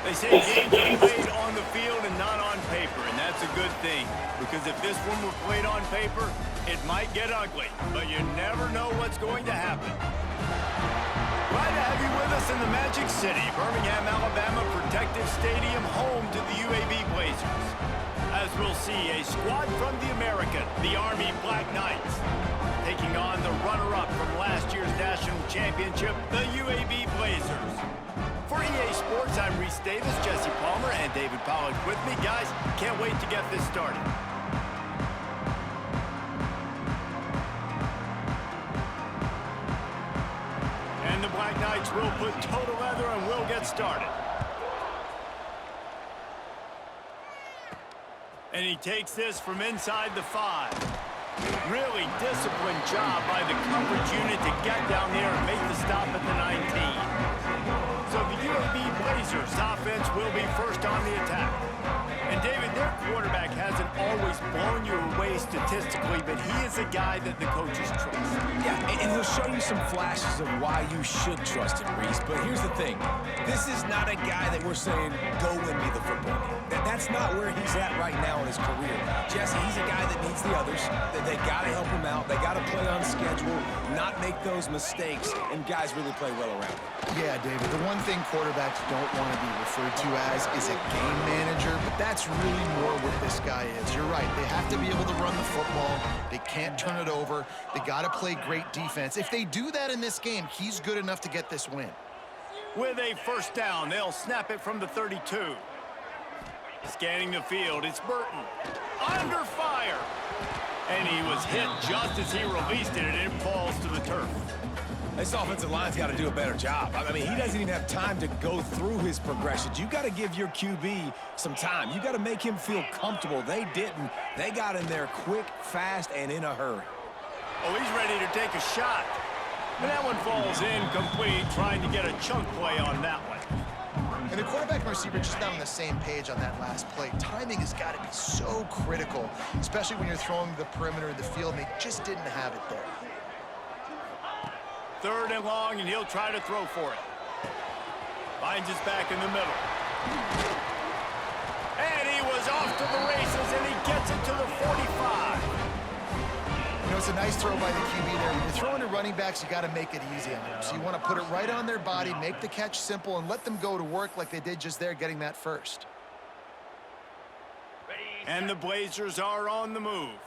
They say games are played on the field and not on paper, and that's a good thing. Because if this one were played on paper, it might get ugly. But you never know what's going to happen. Glad to have you with us in the Magic City, Birmingham, Alabama Protective Stadium, home to the UAB Blazers. As we'll see, a squad from the American, the Army Black Knights, taking on the runner-up from last year's national championship, the UAB Blazers. For EA Sports, I'm Reese Davis, Jesse Palmer, and David Pollack with me. Guys, can't wait to get this started. And the Black Knights will put toe to leather and we'll get started. And he takes this from inside the 5. Really disciplined job by the coverage unit to get down there and make the stop at the 19. So the UAB Blazers offense will be first on the attack. And David, their quarterback hasn't always blown you away statistically, but he is a guy that the coaches trust. Yeah, and he'll show you some flashes of why you should trust him, Reese. But here's the thing. This is not a guy that we're saying, go win me the football game. That's not where he's at right now in his career. Jesse, he's a guy that needs the others. They got to help him out. They got to play on schedule, not make those mistakes, and guys really play well around him. Yeah, David, the one thing quarterbacks don't want to be referred to as is a game manager, but that's really more what this guy is. You're right. They have to be able to run the football. They can't turn it over. They got to play great defense. If they do that in this game, he's good enough to get this win. With a first down, they'll snap it from the 32. Scanning the field, it's Burton. Under fire. And he was hit just as he released it, and it falls to the turf. This offensive line's got to do a better job. I mean, he doesn't even have time to go through his progressions. You got to give your QB some time. You got to make him feel comfortable. They didn't. They got in there quick, fast, and in a hurry. Oh, he's ready to take a shot. And that one falls incomplete, trying to get a chunk play on that one. And the quarterback and receiver just not on the same page on that last play. Timing has got to be so critical, especially when you're throwing the perimeter of the field, and they just didn't have it there. 3rd and long, and he'll try to throw for it. Finds his back in the middle. And he was off to the races, and he gets it to the 45. You know, it's a nice throw by the QB there. When you're throwing to running backs, you got to make it easy on them. So you want to put it right on their body, make the catch simple, and let them go to work like they did just there, getting that first. And the Blazers are on the move.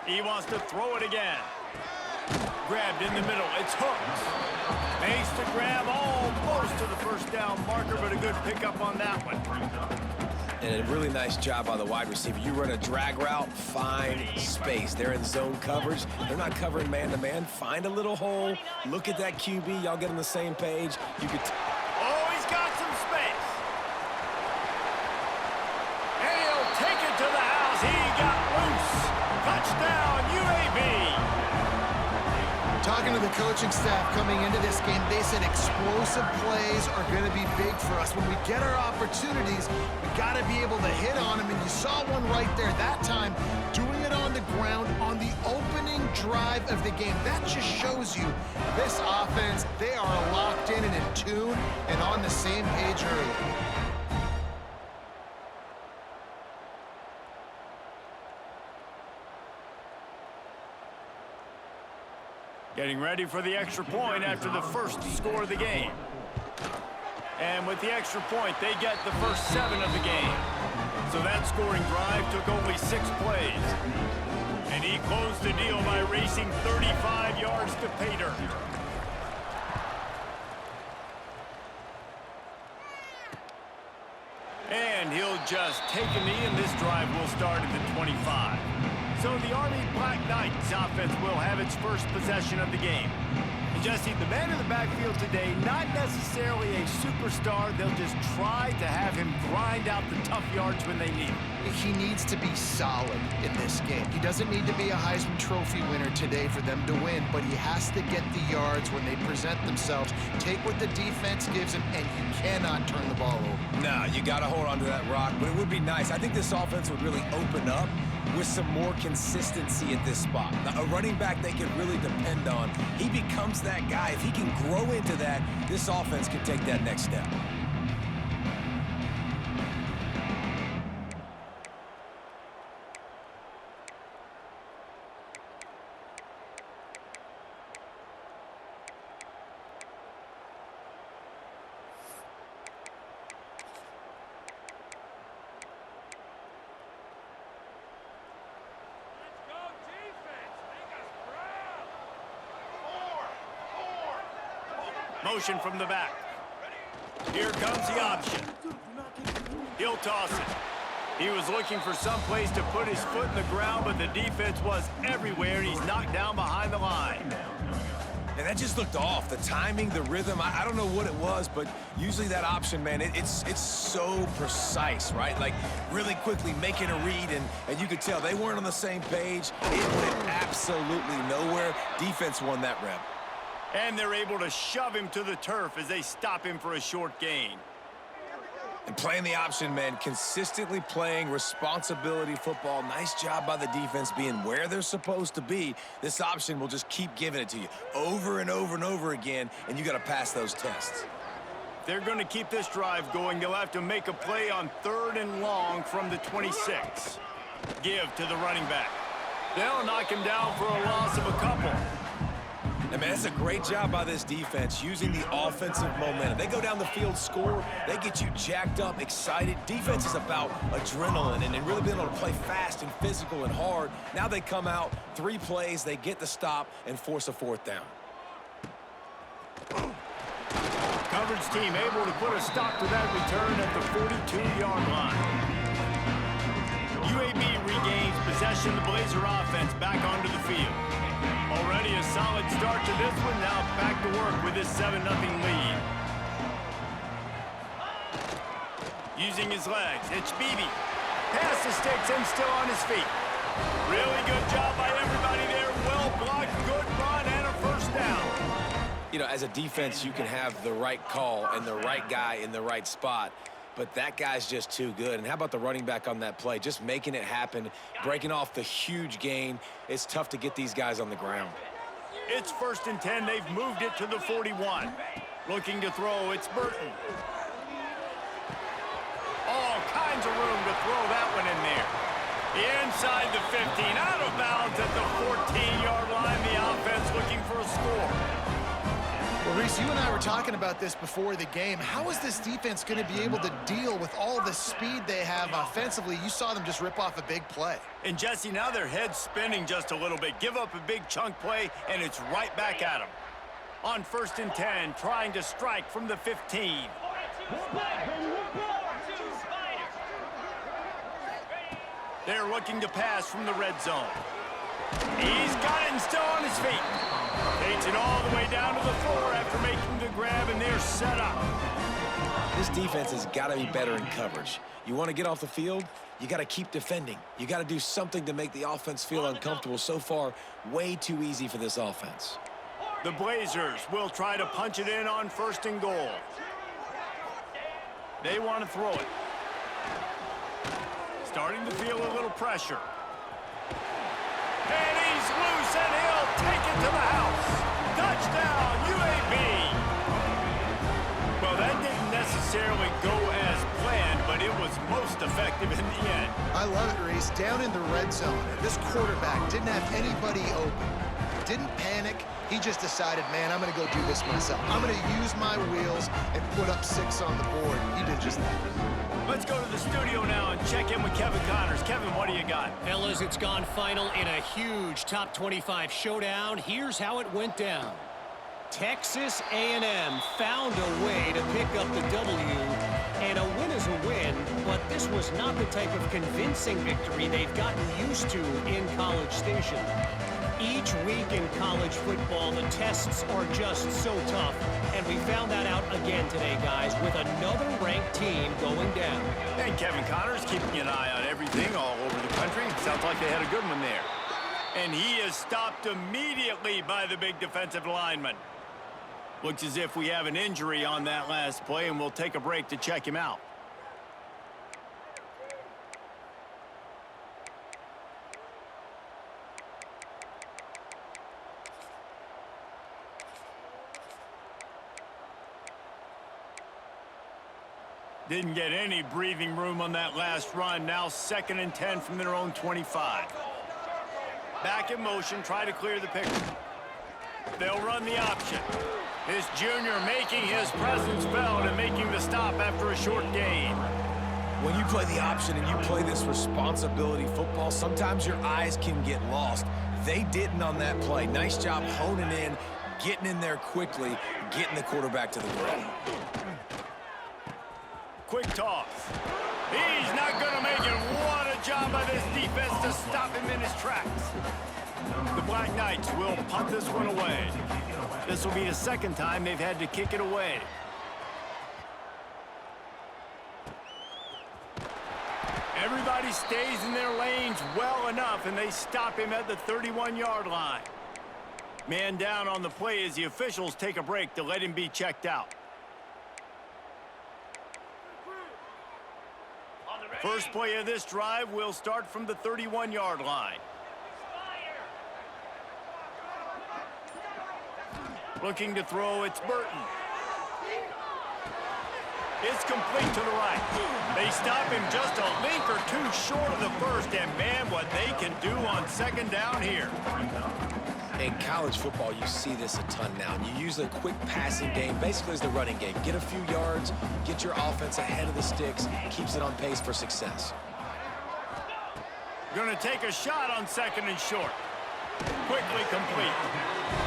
He wants to throw it again. Grabbed in the middle. It's Hooks. Makes the grab almost to the first down marker, but a good pickup on that one. And a really nice job by the wide receiver. You run a drag route, find space. They're in zone coverage. They're not covering man-to-man. Find a little hole. Look at that QB. Y'all get on the same page. You could... Oh, he's got some space. And he'll take it to the house. He got loose. Touchdown, UAB. Talking to the coaching staff coming into this game, they said explosive plays are going to be big for us. When we get our opportunities, we got to be able to hit on them, and you saw one right there that time, doing it on the ground on the opening drive of the game. That just shows you this offense, they are locked in and in tune and on the same page early. Getting ready for the extra point after the first score of the game. And with the extra point, they get the first 7 of the game. So that scoring drive took only 6 plays. And he closed the deal by racing 35 yards to pay dirt. And he'll just take a knee, and this drive will start at the 25. So the Army Black Knights offense will have its first possession of the game. And Jesse, the man in the backfield today, not necessarily a superstar. They'll just try to have him grind out the tough yards when they need him. He needs to be solid in this game. He doesn't need to be a Heisman Trophy winner today for them to win, but he has to get the yards when they present themselves. Take what the defense gives him, and you cannot turn the ball over. No, you got to hold on to that rock, but it would be nice. I think this offense would really open up with some more consistency at this spot. A running back they can really depend on. He becomes that guy. If he can grow into that, this offense can take that next step. Motion from the back. Here comes the option. He'll toss it. He was looking for some place to put his foot in the ground, but the defense was everywhere, and he's knocked down behind the line. And that just looked off. The timing, the rhythm, I don't know what it was, but usually that option, man, it's so precise, right? Like, really quickly making a read, and you could tell they weren't on the same page. It went absolutely nowhere. Defense won that rep. And they're able to shove him to the turf as they stop him for a short gain. And playing the option, man, consistently playing responsibility football. Nice job by the defense being where they're supposed to be. This option will just keep giving it to you over and over and over again, and you got to pass those tests. If they're going to keep this drive going, they'll have to make a play on 3rd and long from the 26. Give to the running back. They'll knock him down for a loss of a couple. And man, that's a great job by this defense, using the offensive momentum. They go down the field, score, they get you jacked up, excited. Defense is about adrenaline and really being able to play fast and physical and hard. Now they come out, 3 plays, they get the stop and force a 4th down. Coverage team able to put a stop to that return at the 42-yard line. UAB regains possession of the Blazer offense back onto the field. Already a solid start to this one. Now back to work with this 7-0 lead. Using his legs, it's Beebe. Past the sticks and still on his feet. Really good job by everybody there. Well blocked, good run, and a 1st down. You know, as a defense, you can have the right call and the right guy in the right spot, but that guy's just too good. And how about the running back on that play? Just making it happen, breaking off the huge gain. It's tough to get these guys on the ground. It's 1st and 10. They've moved it to the 41. Looking to throw, it's Burton. All kinds of room to throw that one in there. Inside the 15, out of bounds at the 14-yard line. The offense looking for a score. Well, Reese, you and I were talking about this before the game. How is this defense going to be able to deal with all the speed they have offensively? You saw them just rip off a big play. And, Jesse, now their head's spinning just a little bit. Give up a big chunk play, and it's right back at them. On 1st and 10, trying to strike from the 15. They're looking to pass from the red zone. He's got it and still on his feet. Takes it all the way down to the floor after making the grab, and they're set up. This defense has got to be better in coverage. You want to get off the field, you got to keep defending. You got to do something to make the offense feel uncomfortable. So far, way too easy for this offense. The Blazers will try to punch it in on 1st and goal. They want to throw it. Starting to feel a little pressure. And he's loose, and he'll take it to the house. Touchdown, UAB. Well, that didn't necessarily go as planned, but it was most effective in the end. I love it, Reese. Down in the red zone, this quarterback didn't have anybody open. Didn't panic. He just decided, man, I'm going to go do this myself. I'm going to use my wheels and put up 6 on the board. He did just that. Let's go to the studio now and check in with Kevin Connors. Kevin, what do you got? Fellas, it's gone final in a huge top 25 showdown. Here's how it went down. Texas A&M found a way to pick up the W, and a win is a win, but this was not the type of convincing victory they've gotten used to in College Station. Each week in college football, the tests are just so tough, and we found that out again today, guys, with another ranked team going down. And Kevin Connors keeping an eye on everything all over the country. Sounds like they had a good one there. And he is stopped immediately by the big defensive lineman. Looks as if we have an injury on that last play, and we'll take a break to check him out. Didn't get any breathing room on that last run. Now 2nd and 10 from their own 25. Back in motion, try to clear the picture. They'll run the option. This junior making his presence felt and making the stop after a short gain. When you play the option and you play this responsibility football, sometimes your eyes can get lost. They didn't on that play. Nice job honing in, getting in there quickly, getting the quarterback to the ground. Quick toss. He's not going to make it. What a job by this defense to stop him in his tracks. The Black Knights will punt this one away. This will be the 2nd time they've had to kick it away. Everybody stays in their lanes well enough, and they stop him at the 31-yard line. Man down on the play as the officials take a break to let him be checked out. First play of this drive will start from the 31-yard line. Looking to throw, it's Burton. It's complete to the right. They stop him just a link or two short of the first, and man, what they can do on 2nd down here. In college football, you see this a ton now. And you use a quick passing game, basically as the running game. Get a few yards, get your offense ahead of the sticks, keeps it on pace for success. Going to take a shot on 2nd and short. Quickly complete.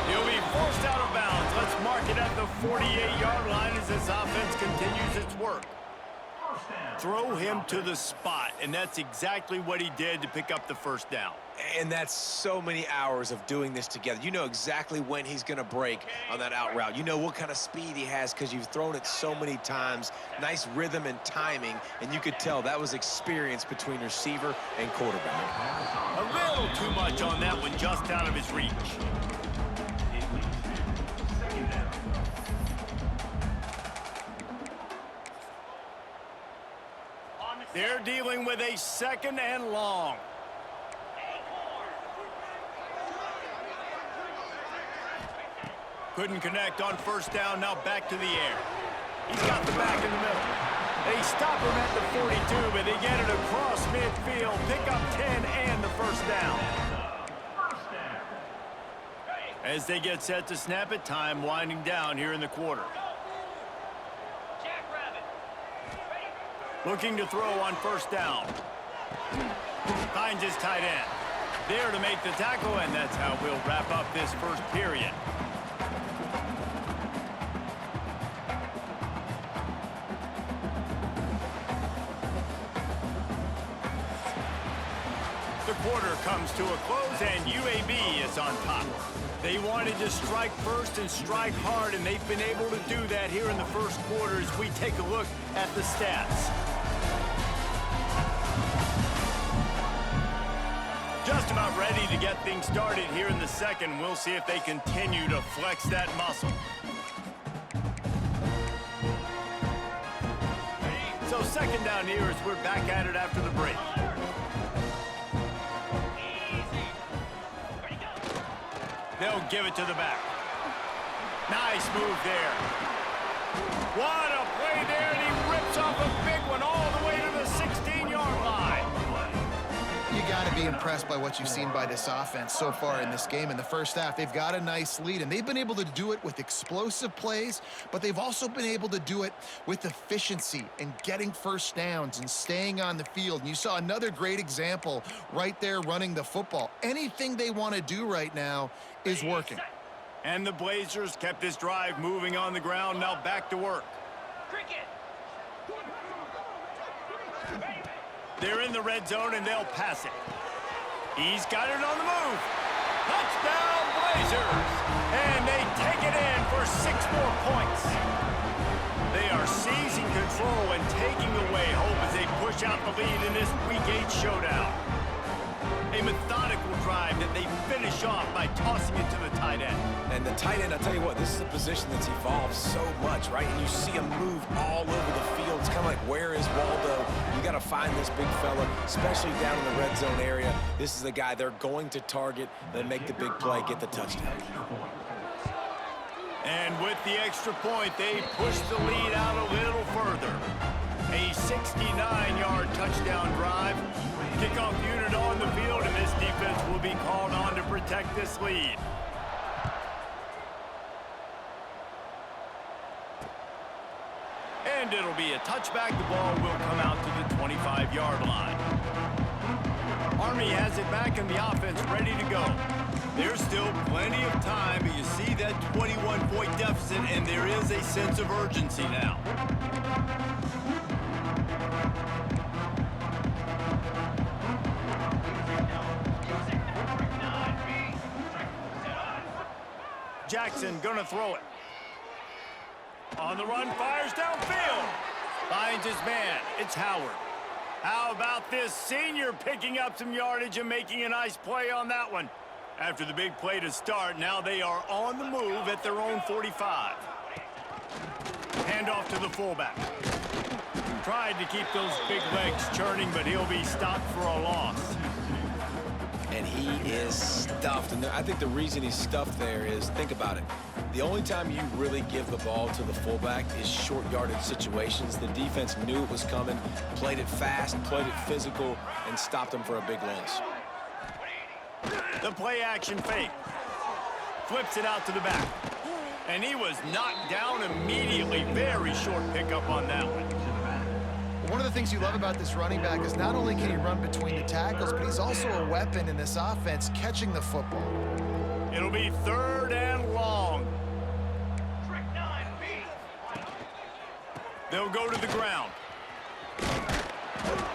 He'll be forced out of bounds. Let's mark it at the 48-yard line as this offense continues its work. Throw him to the spot, and that's exactly what he did to pick up the 1st down. And that's so many hours of doing this together. You know exactly when he's going to break on that out route. You know what kind of speed he has because you've thrown it so many times. Nice rhythm and timing, and you could tell that was experience between receiver and quarterback. A little too much on that one, just out of his reach. They're dealing with a 2nd and long. Couldn't connect on 1st down, now back to the air. He's got the back in the middle. They stop him at the 42, but they get it across midfield. Pick up 10 and the 1st down. As they get set to snap it, time winding down here in the quarter. Looking to throw on 1st down. Finds his tight end. There to make the tackle, and that's how we'll wrap up this 1st period. The quarter comes to a close, and UAB is on top. They wanted to strike first and strike hard, and they've been able to do that here in the 1st quarter as we take a look at the stats. Just about ready to get things started here in the 2nd. We'll see if they continue to flex that muscle. So 2nd down here as we're back at it after the break. They'll give it to the back. Nice move there. What a play there, and he rips off a big one all the way to the 16-yard line. You got to be impressed by what you've seen by this offense so far in this game. In the 1st half, they've got a nice lead, and they've been able to do it with explosive plays, but they've also been able to do it with efficiency and getting 1st downs and staying on the field. And you saw another great example right there running the football. Anything they want to do right now is working. And the Blazers kept this drive moving on the ground. Now back to work. They're in the red zone, and they'll pass it. He's got it on the move. Touchdown, Blazers! And they take it in for 6 more points. They are seizing control and taking away hope as they push out the lead in this Week 8 showdown. A methodical drive that they finish off by tossing it to the tight end. And the tight end, I'll tell you what, this is a position that's evolved so much, right? And you see him move all over the field. It's kind of like, where is Waldo? You got to find this big fella, especially down in the red zone area. This is the guy they're going to target, then make the big play, get the touchdown. And with the extra point, they push the lead out a little further. A 69-yard touchdown drive. Kickoff unit on the field, and this defense will be called on to protect this lead. And it'll be a touchback. The ball will come out to the 25-yard line. Army has it back and the offense ready to go. There's still plenty of time, but you see that 21-point deficit, and there is a sense of urgency now. Jackson gonna throw it. On the run, fires downfield. Finds his man. It's Howard. How about this senior picking up some yardage and making a nice play on that one? After the big play to start, now they are on the move at their own 45. Handoff to the fullback. Tried to keep those big legs churning, but he'll be stopped for a loss. And he is stuffed. And I think the reason he's stuffed there is, think about it. The only time you really give the ball to the fullback is short yardage situations. The defense knew it was coming, played it fast, played it physical, and stopped him for a big loss. The play action fake. Flips it out to the back. And he was knocked down immediately. Very short pickup on that one. One of the things you love about this running back is not only can he run between the tackles, but he's also a weapon in this offense catching the football. It'll be 3rd and long. They'll go to the ground.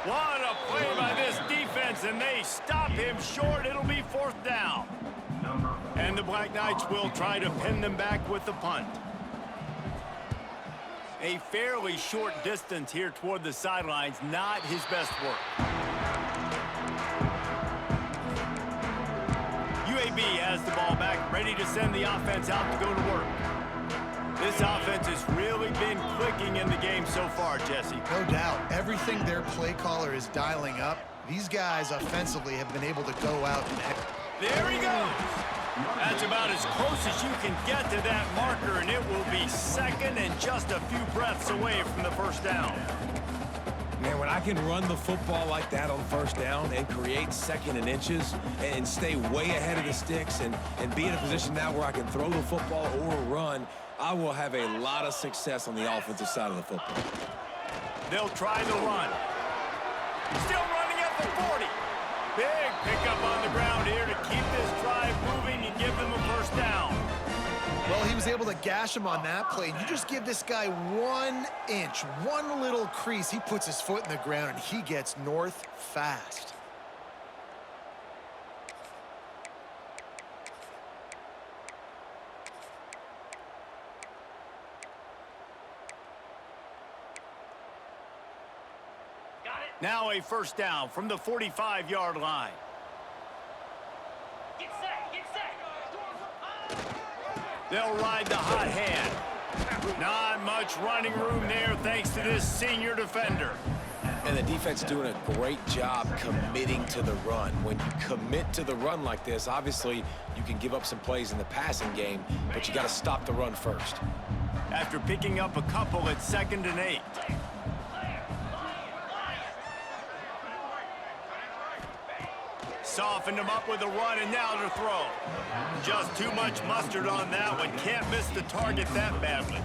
What a play by this defense, and they stop him short. It'll be 4th down. And the Black Knights will try to pin them back with the punt. A fairly short distance here toward the sidelines, not his best work. UAB has the ball back, ready to send the offense out to go to work. This offense has really been clicking in the game so far, Jesse. No doubt. Everything their play caller is dialing up, these guys offensively have been able to go out and... There he goes. That's about as close as you can get to that marker, and it will be 2nd and just a few breaths away from the 1st down. Man, when I can run the football like that on 1st down and create 2nd and inches and stay way ahead of the sticks and be in a position now where I can throw the football or run, I will have a lot of success on the offensive side of the football. They'll try the run. Still running at the 40. Big pickup on the ground here to keep this drive moving and give them a 1st down. Well, he was able to gash him on that play. You just give this guy 1 inch, one little crease. He puts his foot in the ground, and he gets north fast. Now a 1st down from the 45-yard line. Get set, get set. They'll ride the hot hand. Not much running room there thanks to this senior defender. And the defense doing a great job committing to the run. When you commit to the run like this, obviously you can give up some plays in the passing game, but you got to stop the run first. After picking up a couple, it's 2nd and 8. Softened him up with a run, and now to throw. Just too much mustard on that one. Can't miss the target that badly.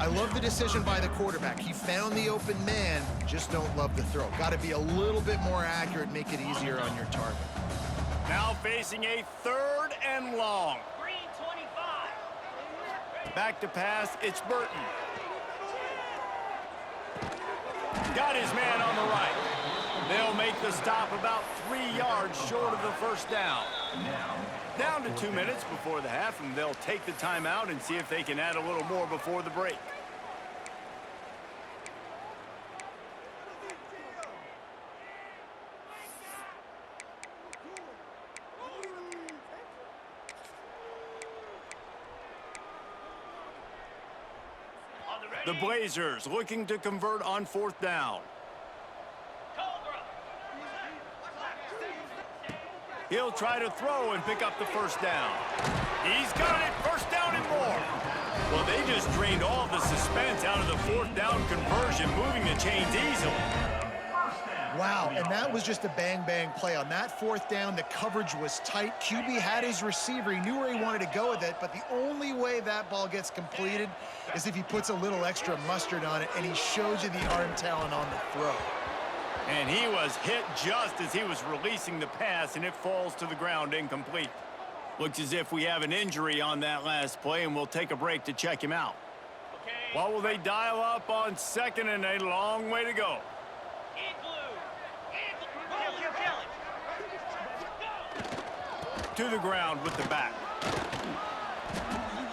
I love the decision by the quarterback. He found the open man, just don't love the throw. Got to be a little bit more accurate, make it easier on your target. Now facing a 3rd and long. Green 25. Back to pass, it's Burton. Got his man on the right. They'll make the stop about 3 yards short of the 1st down. Down to 2 minutes before the half, and they'll take the timeout and see if they can add a little more before the break. The Blazers looking to convert on 4th down. He'll try to throw and pick up the 1st down. He's got it, 1st down and more. Well, they just drained all the suspense out of the fourth down conversion, moving the chains easily. Wow, and that was just a bang-bang play. On that fourth down, the coverage was tight. QB had his receiver. He knew where he wanted to go with it, but the only way that ball gets completed is if he puts a little extra mustard on it, and he shows you the arm talent on the throw. And he was hit just as he was releasing the pass, and it falls to the ground incomplete. Looks as if we have an injury on that last play, and we'll take a break to check him out. Okay. What will they dial up on second and a long way to go? To the ground with the back.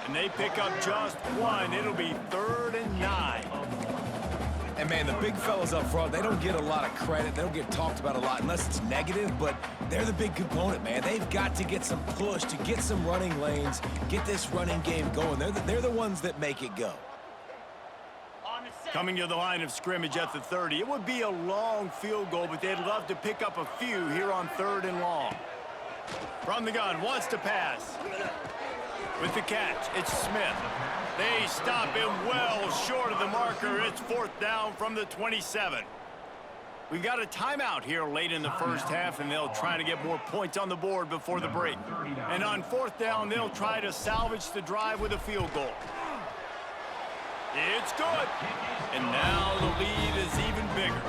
And they pick up just one. It'll be 3rd and 9. And, man, the big fellas up front, they don't get a lot of credit. They don't get talked about a lot unless it's negative, but they're the big component, man. They've got to get some push, to get some running lanes, get this running game going. They're the ones that make it go. Coming to the line of scrimmage at the 30. It would be a long field goal, but they'd love to pick up a few here on 3rd and long. From the gun, wants to pass. With the catch, it's Smith. They stop him well short of the marker. It's 4th down from the 27. We've got a timeout here late in the first half, and they'll try to get more points on the board before the break. And on 4th down, they'll try to salvage the drive with a field goal. It's good. And now the lead is even bigger.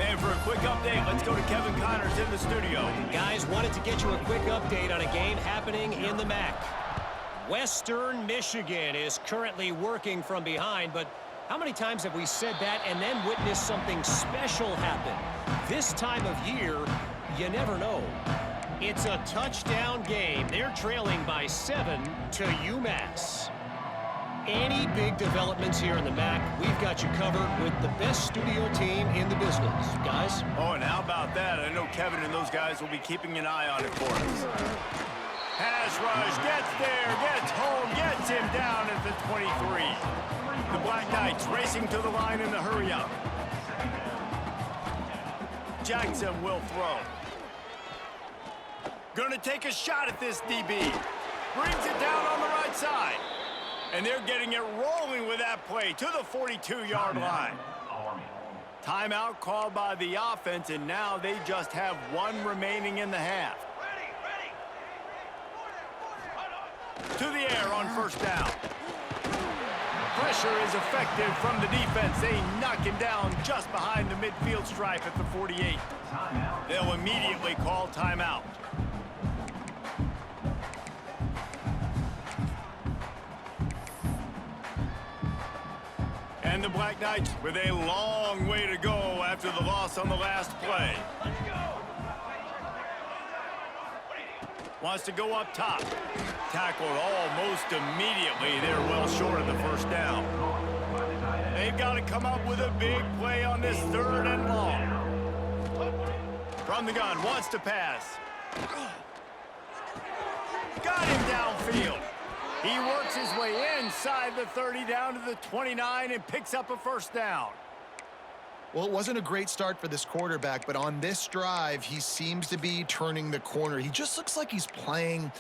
And for a quick update, let's go to Kevin Connors in the studio. Guys, wanted to get you a quick update on a game happening in the MAC. Western Michigan is currently working from behind, but how many times have we said that and then witnessed something special happen? This time of year, you never know. It's a touchdown game. They're trailing by 7 to UMass. Any big developments here in the MAC, we've got you covered with the best studio team in the business. Guys? Oh, and how about that? I know Kevin and those guys will be keeping an eye on it for us. Pass rush, gets there, gets home, gets him down at the 23. The Black Knights racing to the line in the hurry up. Jackson will throw. Gonna take a shot at this DB. Brings it down on the right side. And they're getting it rolling with that play to the 42-yard line. Timeout called by the offense, and now they just have one remaining in the half. To the air on 1st down. Pressure is effective from the defense. They knock him down just behind the midfield stripe at the 48. They'll immediately call timeout. And the Black Knights with a long way to go after the loss on the last play. Wants to go up top. Tackled almost immediately. They're well short of the 1st down. They've got to come up with a big play on this 3rd and long. From the gun, wants to pass. Got him downfield. He works his way inside the 30 down to the 29 and picks up a 1st down. Well, it wasn't a great start for this quarterback, but on this drive, he seems to be turning the corner. He just looks like he's playing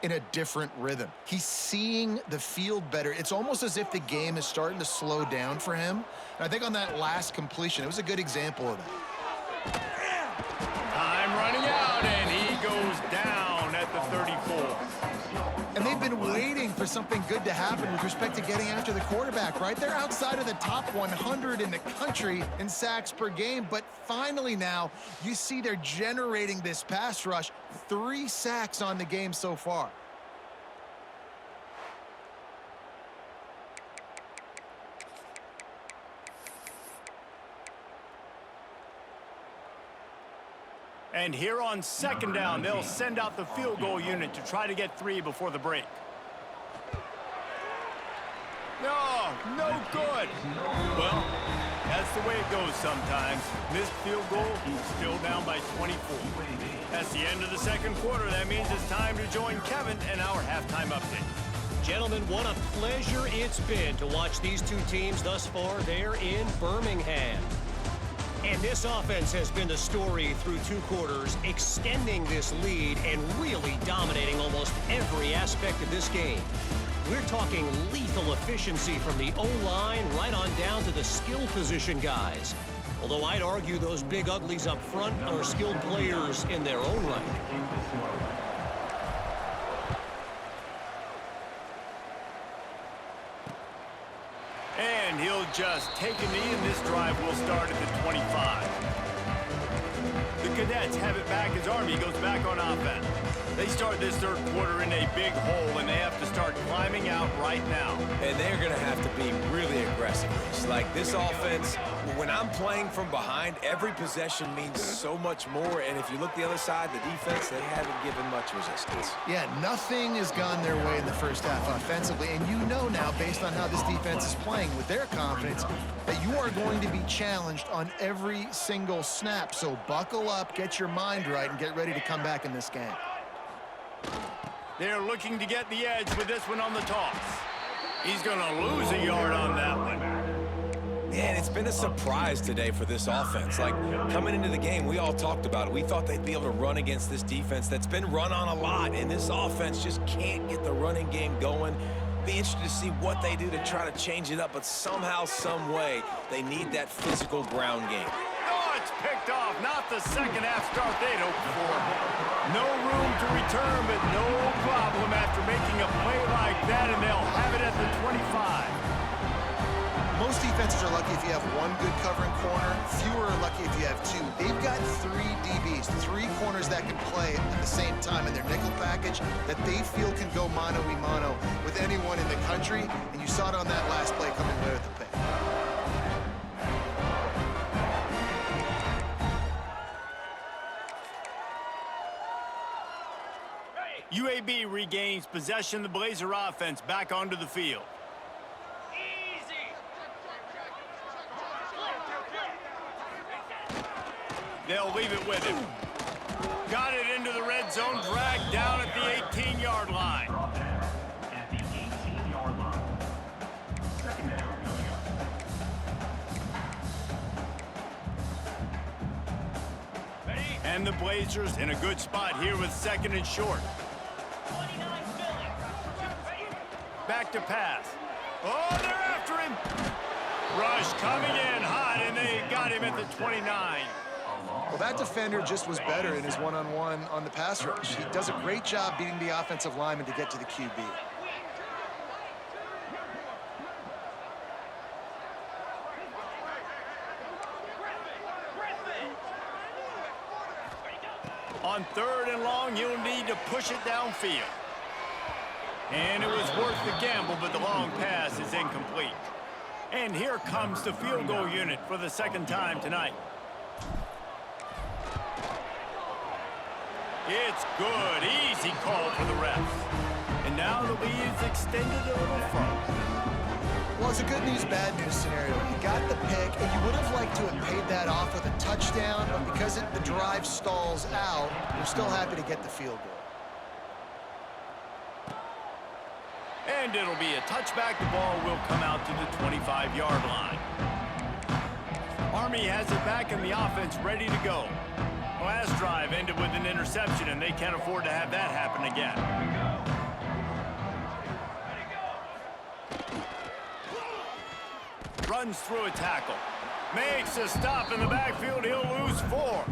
in a different rhythm. He's seeing the field better. It's almost as if the game is starting to slow down for him. And I think on that last completion, it was a good example of that. Time running out, and he goes down at the 34. And they've been waiting for something good to happen with respect to getting after the quarterback, right? They're outside of the top 100 in the country in sacks per game, but finally now you see they're generating this pass rush. 3 sacks on the game so far. And here on 2nd down, they'll send out the field goal unit to try to get 3 before the break. No good. Well, that's the way it goes sometimes. Missed field goal, still down by 24. That's the end of the 2nd quarter. That means it's time to join Kevin and our halftime update. Gentlemen, what a pleasure it's been to watch these two teams thus far. They're in Birmingham. And this offense has been the story through 2 quarters, extending this lead and really dominating almost every aspect of this game. We're talking lethal efficiency from the O-line right on down to the skill position guys. Although I'd argue those big uglies up front are skilled players in their own right. And he'll just take a knee, and this drive will start at the 25. The Cadets have it back as Army goes back on offense. They start this third quarter in a big hole, and they have to start climbing out right now. And they're going to have to be really aggressive. It's like this offense, when I'm playing from behind, every possession means so much more. And if you look the other side, the defense, they haven't given much resistance. Yeah, nothing has gone their way in the first half offensively. And you know now, based on how this defense is playing with their confidence, that you are going to be challenged on every single snap. So buckle up, get your mind right, and get ready to come back in this game. They're looking to get the edge with this one on the toss. He's going to lose a yard on that one. Man, it's been a surprise today for this offense. Like, coming into the game, we all talked about it. We thought they'd be able to run against this defense that's been run on a lot, and this offense just can't get the running game going. Be interested to see what they do to try to change it up, but somehow, some way, they need that physical ground game. Oh, it's picked off. Not the second half start they'd hoped for. No room to return, but no problem after making a play like that, and they'll have it at the 25. Most defenses are lucky if you have one good covering corner. Fewer are lucky if you have two. They've got three DBs, three corners that can play at the same time in their nickel package that they feel can go mano-a-mano with anyone in the country, and you saw it on that last play coming away with the pick. UAB regains possession. The Blazer offense back onto the field. Easy. They'll leave it with him. Got it into the red zone, dragged down at the 18-yard line. And the Blazers in a good spot here with second and short. Back to pass. Oh, they're after him. Rush coming in hot, and they got him at the 29. Well, that defender just was better in his one-on-one on the pass rush. He does a great job beating the offensive lineman to get to the QB. On third and long, you'll need to push it downfield. And it was worth the gamble, but the long pass is incomplete. And here comes the field goal unit for the second time tonight. It's good. Easy call for the refs. And now the lead is extended a little further. Well, it's a good news, bad news scenario. You got the pick, and you would have liked to have paid that off with a touchdown, but because the drive stalls out, you're still happy to get the field goal. And it'll be a touchback. The ball will come out to the 25-yard line. Army has it back in the offense ready to go. Last drive ended with an interception, and they can't afford to have that happen again. Runs through a tackle. Makes a stop in the backfield. He'll lose 4.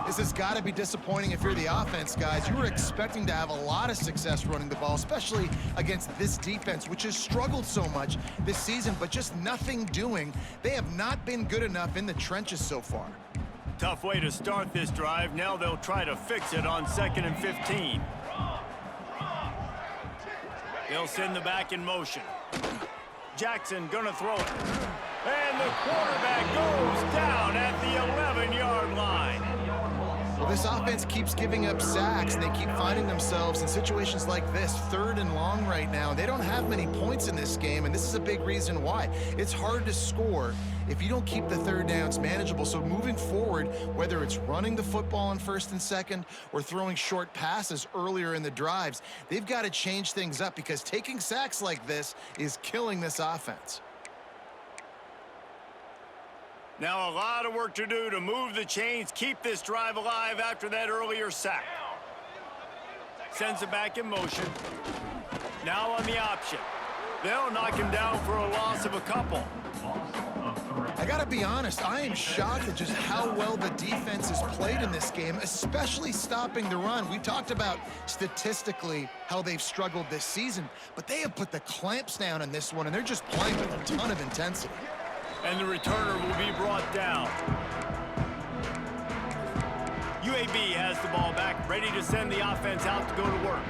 This has got to be disappointing if you're the offense, guys. You were expecting to have a lot of success running the ball, especially against this defense, which has struggled so much this season, but just nothing doing. They have not been good enough in the trenches so far. Tough way to start this drive. Now they'll try to fix it on 2nd and 15. They'll send the back in motion. Jackson gonna throw it. And the quarterback goes down at the 11-yard line. Well, this offense keeps giving up sacks, and they keep finding themselves in situations like this, 3rd and long right now. They don't have many points in this game, and this is a big reason why. It's hard to score if you don't keep the 3rd downs manageable. So moving forward, whether it's running the football on 1st and 2nd or throwing short passes earlier in the drives, they've got to change things up because taking sacks like this is killing this offense. Now a lot of work to do to move the chains, keep this drive alive after that earlier sack. Sends it back in motion. Now on the option. They'll knock him down for a loss of a couple. I gotta be honest, I am shocked at just how well the defense has played in this game, especially stopping the run. We've talked about statistically how they've struggled this season, but they have put the clamps down in this one, and they're just playing with a ton of intensity. And the returner will be brought down. UAB has the ball back, ready to send the offense out to go to work.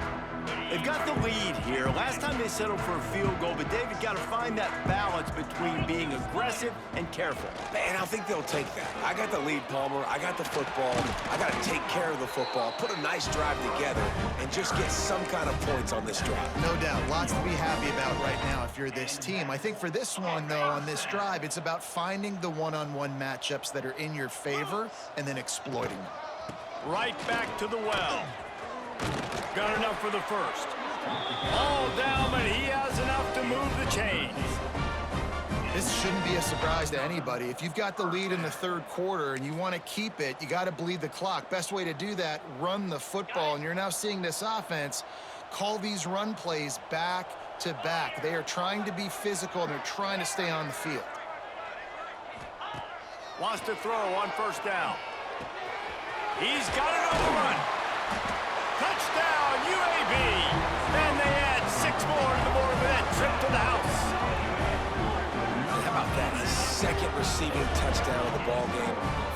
They've got the lead here. Last time they settled for a field goal, but David got to find that balance between being aggressive and careful. Man, I think they'll take that. I got the lead, Palmer. I got the football. I got to take care of the football, put a nice drive together, and just get some kind of points on this drive. No doubt. Lots to be happy about right now if you're this team. I think for this one, though, on this drive, it's about finding the one-on-one matchups that are in your favor and then exploiting them. Right back to the well. Got enough for the first. All down, but he has enough to move the chains. This shouldn't be a surprise to anybody. If you've got the lead in the third quarter and you want to keep it, you got to bleed the clock. Best way to do that, run the football. And you're now seeing this offense call these run plays back to back. They are trying to be physical, and they're trying to stay on the field. Wants to throw on first down. He's got it on the run. Touchdown, UAB! And they add 6 more to the board with that trip to the house. How about that? His second receiving touchdown of the ball game.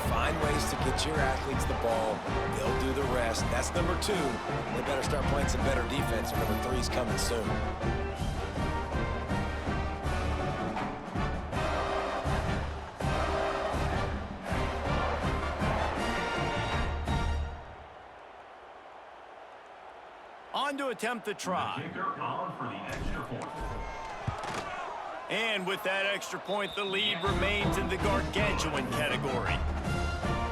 Find ways to get your athletes the ball. They'll do the rest. That's number 2. They better start playing some better defense. Number 3's coming soon. On to attempt the try. And with that extra point, the lead remains in the gargantuan category.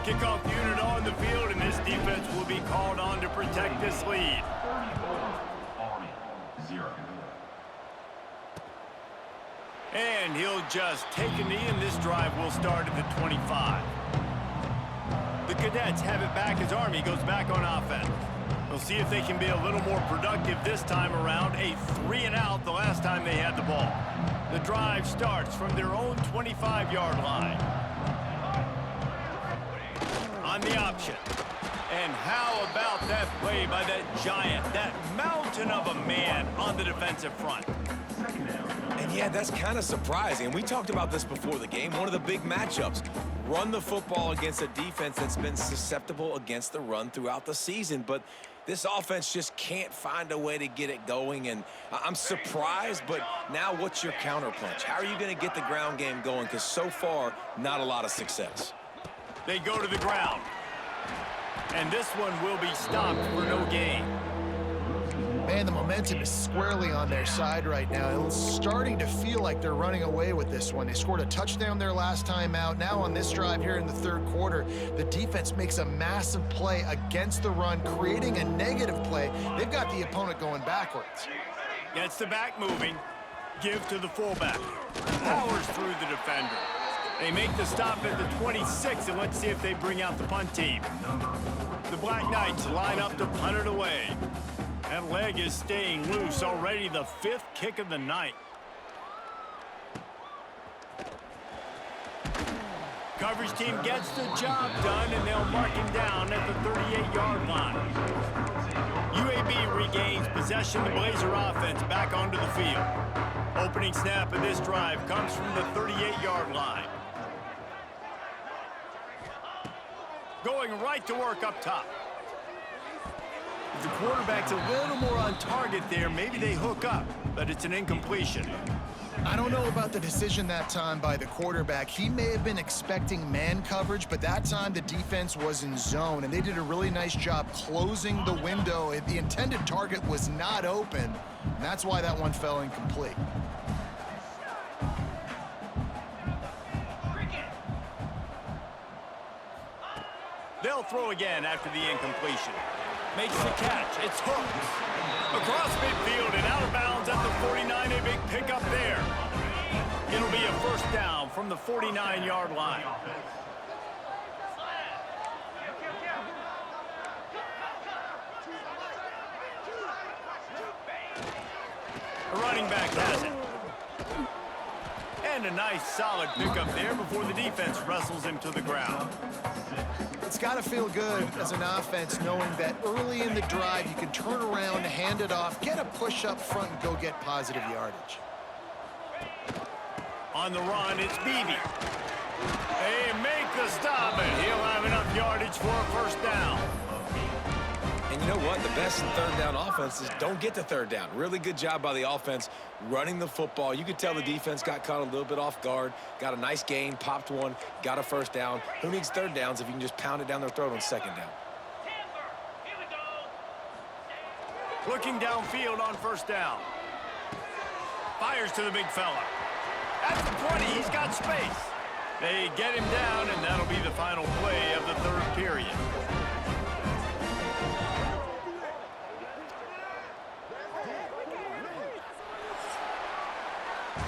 Kickoff unit on the field, and this defense will be called on to protect this lead. And he'll just take a knee, and this drive will start at the 25. The Cadets have it back as Army goes back on offense. We'll see if they can be a little more productive this time around. A 3-and-out the last time they had the ball. The drive starts from their own 25-yard line. On the option. And how about that play by that giant, that mountain of a man on the defensive front? And yeah, that's kind of surprising. We talked about this before the game. One of the big matchups. Run the football against a defense that's been susceptible against the run throughout the season. But this offense just can't find a way to get it going. And I'm surprised, but now what's your counterpunch? How are you going to get the ground game going? Because so far, not a lot of success. They go to the ground. And this one will be stopped for no gain. Man, the momentum is squarely on their side right now. It's starting to feel like they're running away with this one. They scored a touchdown their last time out. Now on this drive here in the third quarter, the defense makes a massive play against the run, creating a negative play. They've got the opponent going backwards. Gets the back moving. Give to the fullback. Powers through the defender. They make the stop at the 26, and let's see if they bring out the punt team. The Black Knights line up to punt it away. That leg is staying loose, already the 5th kick of the night. Coverage team gets the job done, and they'll mark him down at the 38-yard line. UAB regains possession. The Blazer offense back onto the field. Opening snap of this drive comes from the 38-yard line. Going right to work up top. If the quarterback's a little more on target there, maybe they hook up, but it's an incompletion. I don't know about the decision that time by the quarterback. He may have been expecting man coverage, but that time the defense was in zone, and they did a really nice job closing the window. The intended target was not open, and that's why that one fell incomplete. They'll throw again after the incompletion. Makes the catch. It's hooked. Across midfield and out of bounds at the 49. A big pickup there. It'll be a first down from the 49-yard line. The running back has it. And a nice solid pickup there before the defense wrestles him to the ground. It's got to feel good as an offense knowing that early in the drive you can turn around, hand it off, get a push up front, and go get positive yardage. On the run, it's Beebe. They make the stop, and he'll have enough yardage for a first down. And you know what? The best in third down offenses don't get to third down. Really good job by the offense running the football. You could tell the defense got caught a little bit off guard, got a nice gain, popped one, got a first down. Who needs third downs if you can just pound it down their throat on second down? Here we go. Looking downfield on first down. Fires to the big fella. At the 20, he's got space. They get him down, and that'll be the final play of the third period.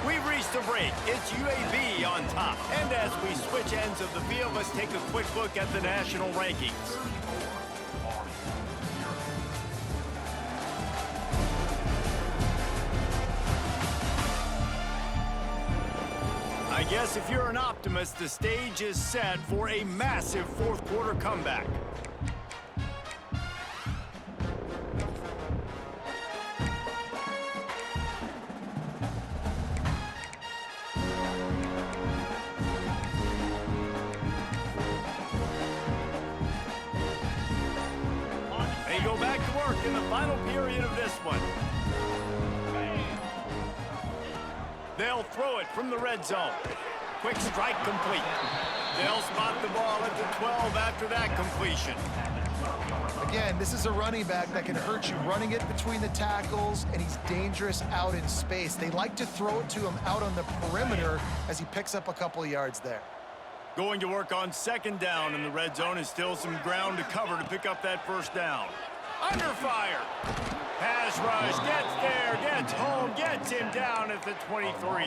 We've reached a break. It's UAB on top. And as we switch ends of the field, let's take a quick look at the national rankings. I guess if you're an optimist, the stage is set for a massive fourth quarter comeback. They go back to work in the final period of this one. They'll throw it from the red zone. Quick strike complete. They'll spot the ball at the 12 after that completion. Again, this is a running back that can hurt you running it between the tackles, and he's dangerous out in space. They like to throw it to him out on the perimeter as he picks up a couple of yards there. Going to work on second down in the red zone is still some ground to cover to pick up that first down. Under fire. Pass rush, gets there, gets home, gets him down at the 23.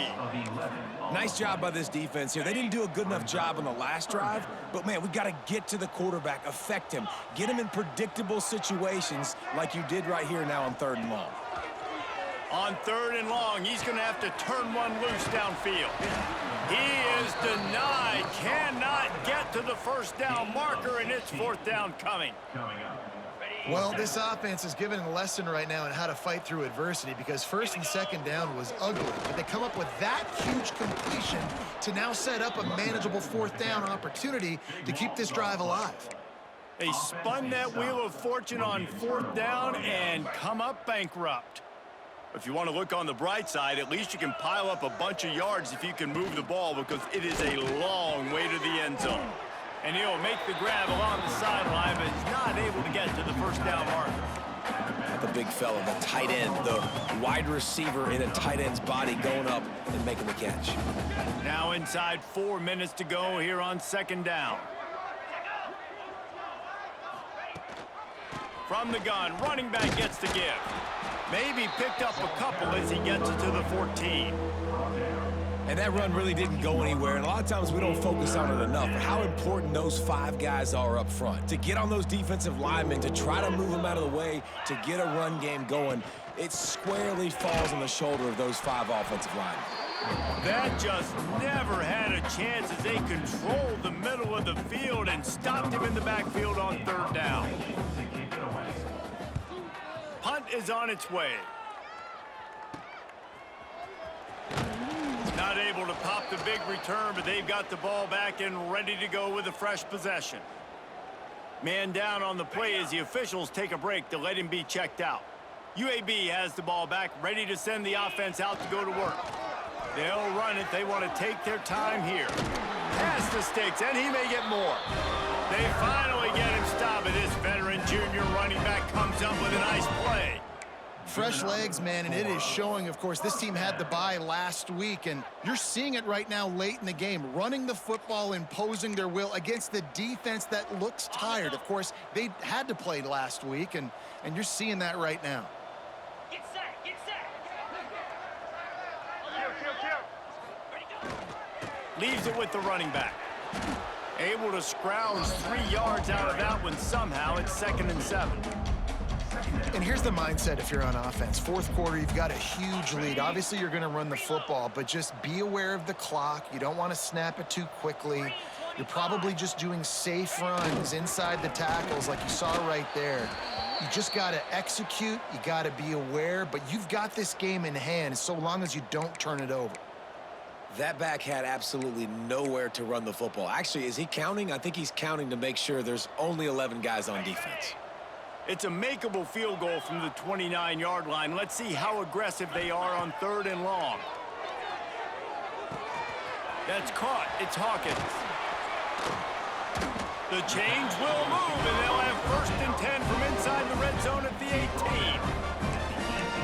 Nice job by this defense here. They didn't do a good enough job on the last drive, but man, we got to get to the quarterback, affect him, get him in predictable situations like you did right here now on third and long. On third and long, he's going to have to turn one loose downfield. He is denied, cannot get to the first down marker, and it's fourth down coming. Well, this offense is given a lesson right now on how to fight through adversity, because first and second down was ugly, but they come up with that huge completion to now set up a manageable fourth down opportunity to keep this drive alive. They spun that wheel of fortune on fourth down and come up bankrupt. If you want to look on the bright side, at least you can pile up a bunch of yards if you can move the ball, because it is a long way to the end zone. And he'll make the grab along the sideline, but he's not able to get to the first down marker. The big fella, the tight end, the wide receiver in a tight end's body going up and making the catch. Now inside 4 minutes to go here on second down. From the gun, running back gets the give. Maybe picked up a couple as he gets it to the 14. And that run really didn't go anywhere, and a lot of times we don't focus on it enough, how important those five guys are up front. To get on those defensive linemen, to try to move them out of the way, to get a run game going, it squarely falls on the shoulder of those five offensive linemen. That just never had a chance as they controlled the middle of the field and stopped him in the backfield on third down. Punt is on its way. Not able to pop the big return, but they've got the ball back and ready to go with a fresh possession. Man down on the play as the officials take a break to let him be checked out. UAB has the ball back, ready to send the offense out to go to work. They'll run it. They want to take their time here. Pass the sticks, and he may get more. They finally get him stopped, and this veteran junior running back comes up with a nice play. Fresh legs, man, and it is showing. Of course, this team had the bye last week, and you're seeing it right now late in the game, running the football, imposing their will against the defense that looks tired. Of course, they had to play last week, and you're seeing that right now. Get set, get set. Leaves it with the running back. Able to scrounge 3 yards out of that one somehow. It's 2nd and 7. And here's the mindset if you're on offense. Fourth quarter, you've got a huge lead. Obviously, you're going to run the football, but just be aware of the clock. You don't want to snap it too quickly. You're probably just doing safe runs inside the tackles like you saw right there. You just got to execute. You got to be aware, but you've got this game in hand so long as you don't turn it over. That back had absolutely nowhere to run the football. Actually, is he counting? I think he's counting to make sure there's only 11 guys on defense. It's a makeable field goal from the 29-yard line. Let's see how aggressive they are on 3rd and long. That's caught. It's Hawkins. The change will move, and they'll have 1st and 10 from inside the red zone at the 18.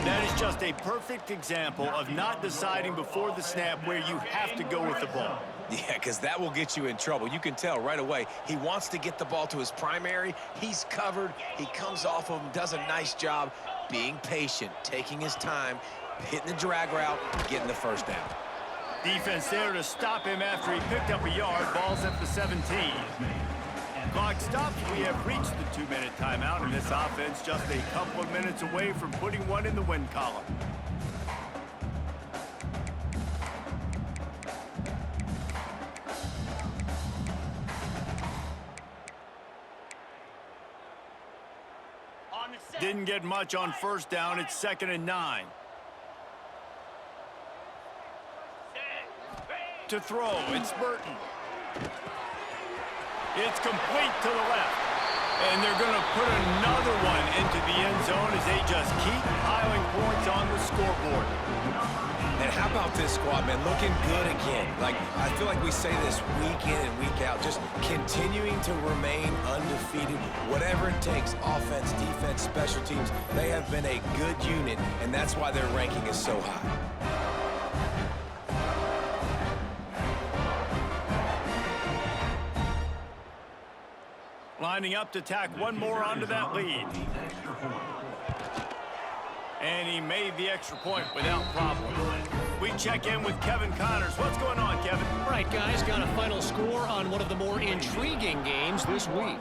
That is just a perfect example of not deciding before the snap where you have to go with the ball. Yeah, because that will get you in trouble. You can tell right away he wants to get the ball to his primary. He's covered. He comes off of him, does a nice job being patient, taking his time, hitting the drag route, getting the 1st down. Defense there to stop him after he picked up a yard. Ball's at the 17. Clock stops. We have reached the 2-minute timeout, and this offense just a couple of minutes away from putting one in the win column. Didn't get much on 1st down. It's 2nd and 9. To throw, it's Burton. It's complete to the left. And they're going to put another one into the end zone as they just keep piling points on the scoreboard. And how about this squad, man? Looking good again. Like, I feel like we say this week in and week out, just continuing to remain undefeated, whatever it takes, offense, defense, special teams. They have been a good unit, and that's why their ranking is so high. Lining up to tack one more onto that lead. And he made the extra point without problem. We check in with Kevin Connors. What's going on, Kevin? All right, guys, got a final score on one of the more intriguing games this week.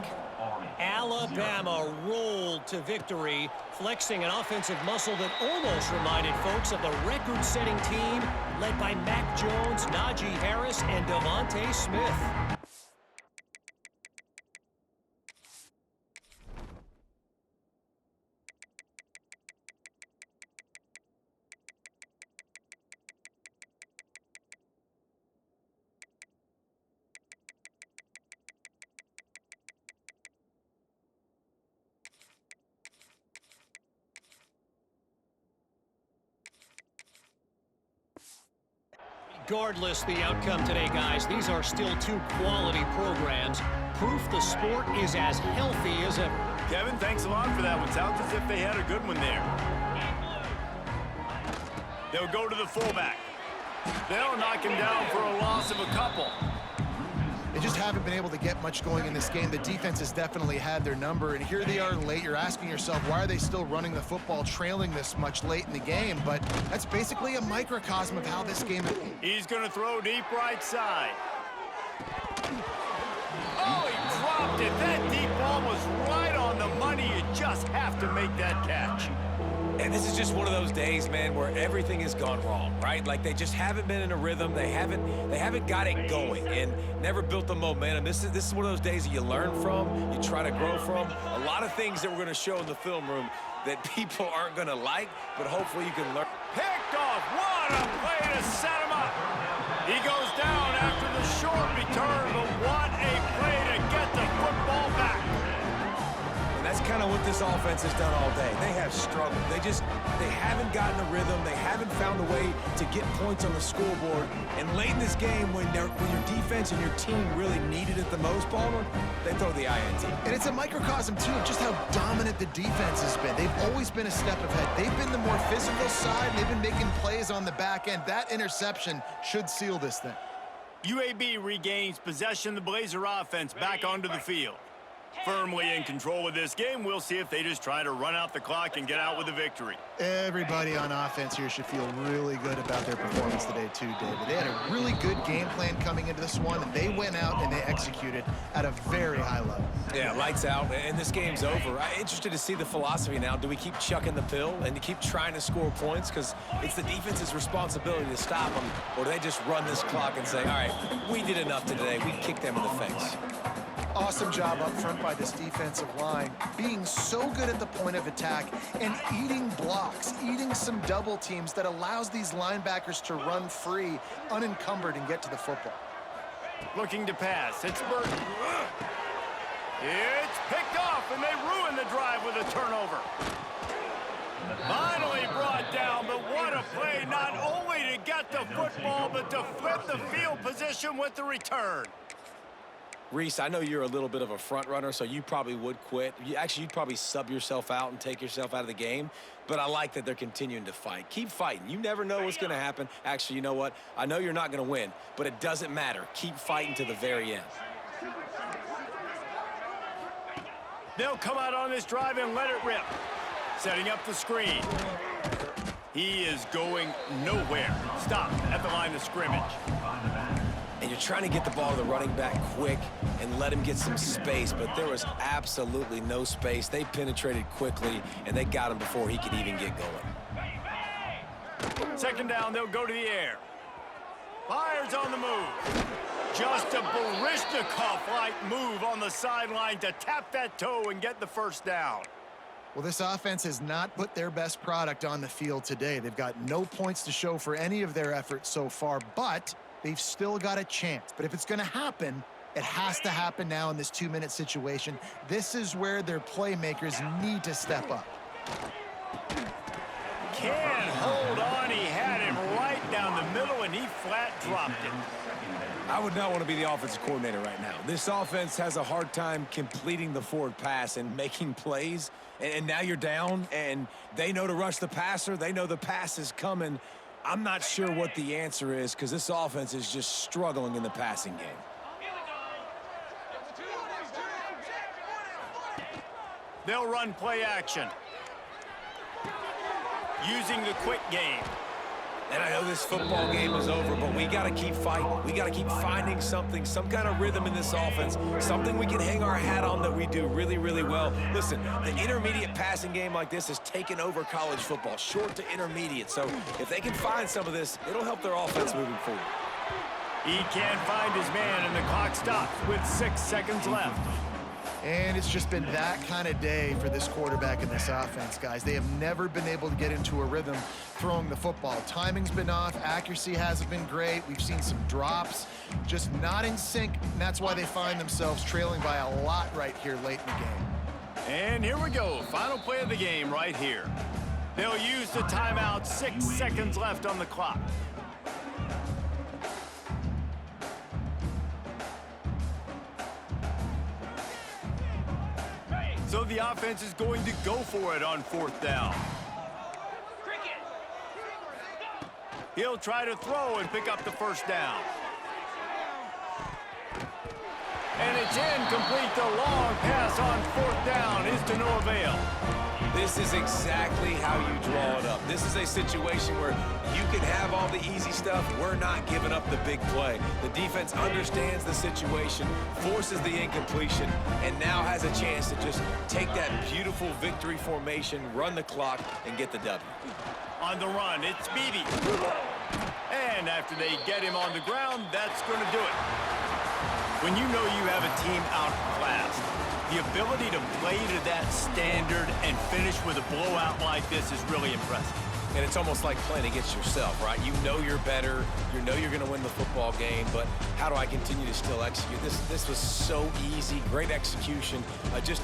Alabama rolled to victory, flexing an offensive muscle that almost reminded folks of the record-setting team led by Mac Jones, Najee Harris, and Devontae Smith. Regardless the outcome today, guys, these are still 2 quality programs. Proof the sport is as healthy as ever. Kevin, thanks a lot for that one. Sounds as if they had a good one there. They'll go to the fullback. They'll knock him down for a loss of a couple. They just haven't been able to get much going in this game. The defense has definitely had their number, and here they are late. You're asking yourself, why are they still running the football, trailing this much late in the game? But that's basically a microcosm of how this game is. He's going to throw deep right side. Oh, he dropped it. That deep ball was right on the money. You just have to make that catch. And this is just one of those days, man, where everything has gone wrong, right? Like they just haven't been in a rhythm. They haven't got it going and never built the momentum. This is one of those days that you learn from, you try to grow from. A lot of things that we're going to show in the film room that people aren't going to like, but hopefully you can learn. Picked off. What a play to set him up. He goes down after the short return, but what a play to get the football back. And that's kind of what this offense has done all day. They have struggled. They haven't gotten a rhythm. They haven't found a way to get points on the scoreboard. And late in this game, when your defense and your team really needed it the most, Baldwin, they throw the INT. And it's a microcosm, too, of just how dominant the defense has been. They've always been a step ahead. They've been the more physical side. And they've been making plays on the back end. That interception should seal this thing. UAB regains possession. The Blazer offense back onto the field. Firmly in control of this game. We'll see if they just try to run out the clock and get out with a victory. Everybody on offense here should feel really good about their performance today too, David. They had a really good game plan coming into this one, and they went out and they executed at a very high level. Yeah, lights out, and this game's over. I'm interested to see the philosophy now. Do we keep chucking the pill and to keep trying to score points? Because it's the defense's responsibility to stop them, or do they just run this clock and say, all right, we did enough today. We kicked them in the face. Awesome job up front by this defensive line, being so good at the point of attack and eating blocks, eating some double teams that allows these linebackers to run free, unencumbered, and get to the football. Looking to pass. It's Burton. It's picked off, and they ruin the drive with a turnover. Finally brought down, but what a play, not only to get the football, but to flip the field position with the return. Reese, I know you're a little bit of a front runner, so you probably would quit. You'd probably sub yourself out and take yourself out of the game, but I like that they're continuing to fight. Keep fighting. You never know what's going to happen. Actually, you know what? I know you're not going to win, but it doesn't matter. Keep fighting to the very end. They'll come out on this drive and let it rip. Setting up the screen. He is going nowhere. Stop at the line of scrimmage. And you're trying to get the ball to the running back quick and let him get some space, but there was absolutely no space. They penetrated quickly, and they got him before he could even get going. Second down, they'll go to the air. Fires on the move. Just a Baryshnikov-like move on the sideline to tap that toe and get the first down. Well, this offense has not put their best product on the field today. They've got no points to show for any of their efforts so far, but they've still got a chance. But if it's going to happen, it has to happen now in this 2-minute situation. This is where their playmakers need to step up. Can't hold on. He had him right down the middle, and he flat dropped it. I would not want to be the offensive coordinator right now. This offense has a hard time completing the forward pass and making plays. And now you're down, and they know to rush the passer. They know the pass is coming. I'm not sure what the answer is because this offense is just struggling in the passing game. They'll run play action. Using the quick game. And I know this football game is over, but we got to keep fighting. We got to keep finding something, some kind of rhythm in this offense, something we can hang our hat on that we do really, really well. Listen, the intermediate passing game like this has taken over college football, short to intermediate. So if they can find some of this, it'll help their offense moving forward. He can't find his man, and the clock stops with 6 seconds left. And it's just been that kind of day for this quarterback and this offense, guys. They have never been able to get into a rhythm throwing the football. Timing's been off. Accuracy hasn't been great. We've seen some drops, just not in sync, and that's why they find themselves trailing by a lot right here late in the game. And here we go. Final play of the game right here. They'll use the timeout. 6 seconds left on the clock. So the offense is going to go for it on 4th down. He'll try to throw and pick up the first down. And it's incomplete. The long pass on 4th down is to no avail. This is exactly how you draw it up. This is a situation where you can have all the easy stuff. We're not giving up the big play. The defense understands the situation, forces the incompletion, and now has a chance to just take that beautiful victory formation, run the clock, and get the W. On the run, it's Beebe. And after they get him on the ground, that's going to do it. When you know you have a team outclassed, the ability to play to that standard and finish with a blowout like this is really impressive. And it's almost like playing against yourself, right? You know you're better. You know you're going to win the football game, but how do I continue to still execute? This was so easy. Great execution. Just